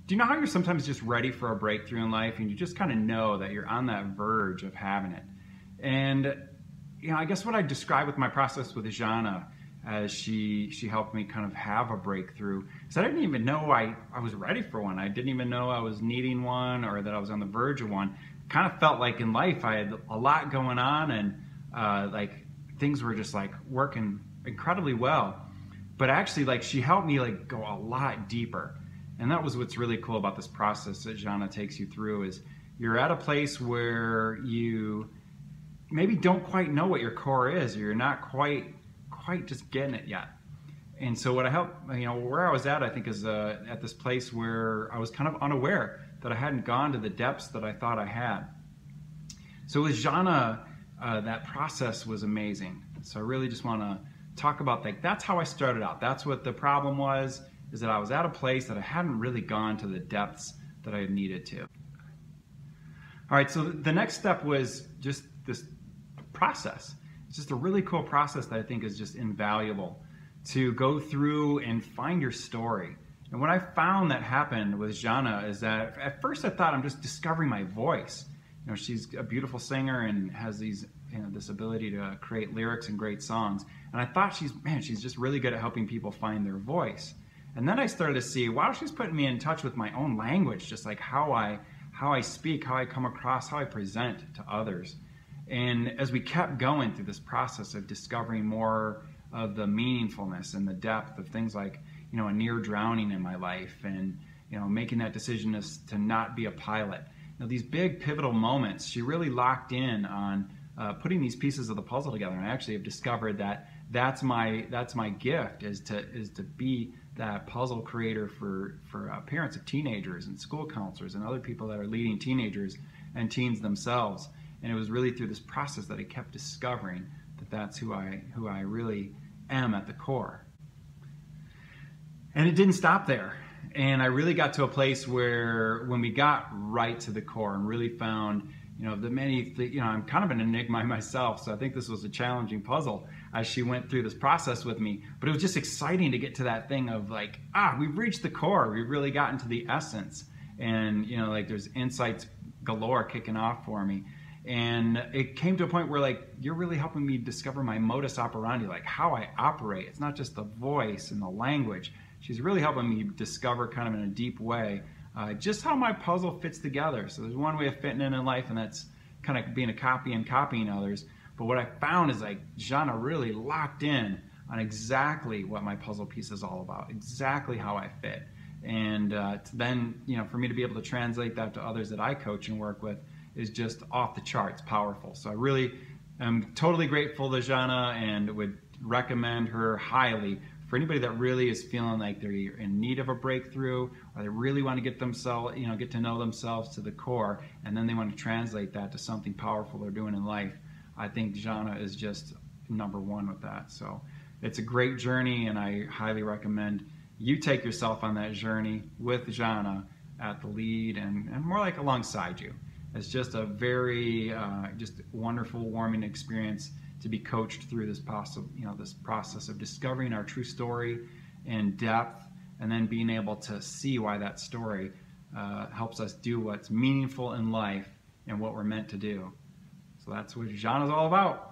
Do you know how you're sometimes just ready for a breakthrough in life and you just kind of know that you're on that verge of having it? And I guess what I describe with my process with Zhanna as she helped me kind of have a breakthrough is I didn't even know I was ready for one. I didn't even know I was needing one or that I was on the verge of one. Kind of felt like in life I had a lot going on and like things were just like working incredibly well. But actually, like, she helped me like go a lot deeper. And that was what's really cool about this process that Zhanna takes you through is you're at a place where you maybe don't quite know what your core is, or you're not quite just getting it yet. And so what I helped, where I was at, I think is at this place where I was kind of unaware that I hadn't gone to the depths that I thought I had. So with Zhanna, that process was amazing. So I really just want to talk about that's how I started out. That's what the problem was, is that I was at a place that I hadn't really gone to the depths that I needed to. All right, so the next step was just this process. It's just a really cool process that I think is just invaluable to go through and find your story. And what I found that happened with Zhanna is that at first I thought I'm just discovering my voice. She's a beautiful singer and has these, this ability to create lyrics and great songs. And I thought she's just really good at helping people find their voice. And then I started to see, wow, she's putting me in touch with my own language, just like how I speak, how I come across, how I present to others. And as we kept going through this process of discovering more of the meaningfulness and the depth of things like, a near drowning in my life and, making that decision to not be a pilot. These big pivotal moments, she really locked in on putting these pieces of the puzzle together. And I actually have discovered that that's my gift is to be that puzzle creator for parents of teenagers and school counselors and other people that are leading teenagers and teens themselves. And it was really through this process that I kept discovering that that's who I really am at the core. And it didn't stop there. And I really got to a place where when we got right to the core and really found, I'm kind of an enigma myself, so I think this was a challenging puzzle as she went through this process with me. But it was just exciting to get to that thing of like, we've reached the core. We've really gotten to the essence. And, there's insights galore kicking off for me. And it came to a point where you're really helping me discover my modus operandi, like how I operate. It's not just the voice and the language. She's really helping me discover kind of in a deep way just how my puzzle fits together. So there's one way of fitting in life, and that's kind of being a copy and copying others. But what I found is Zhanna really locked in on exactly what my puzzle piece is all about, exactly how I fit. And then, for me to be able to translate that to others that I coach and work with is just off the charts powerful. So I really am totally grateful to Zhanna and would recommend her highly for anybody that really is feeling like they're in need of a breakthrough, or they really want to get to know themselves to the core, and then they want to translate that to something powerful they're doing in life. I think Zhanna is just number one with that. So it's a great journey, and I highly recommend you take yourself on that journey with Zhanna at the lead and more like alongside you. It's just a very just wonderful, warming experience to be coached through this process of discovering our true story in depth, and then being able to see why that story helps us do what's meaningful in life and what we're meant to do. So that's what Zhanna's all about.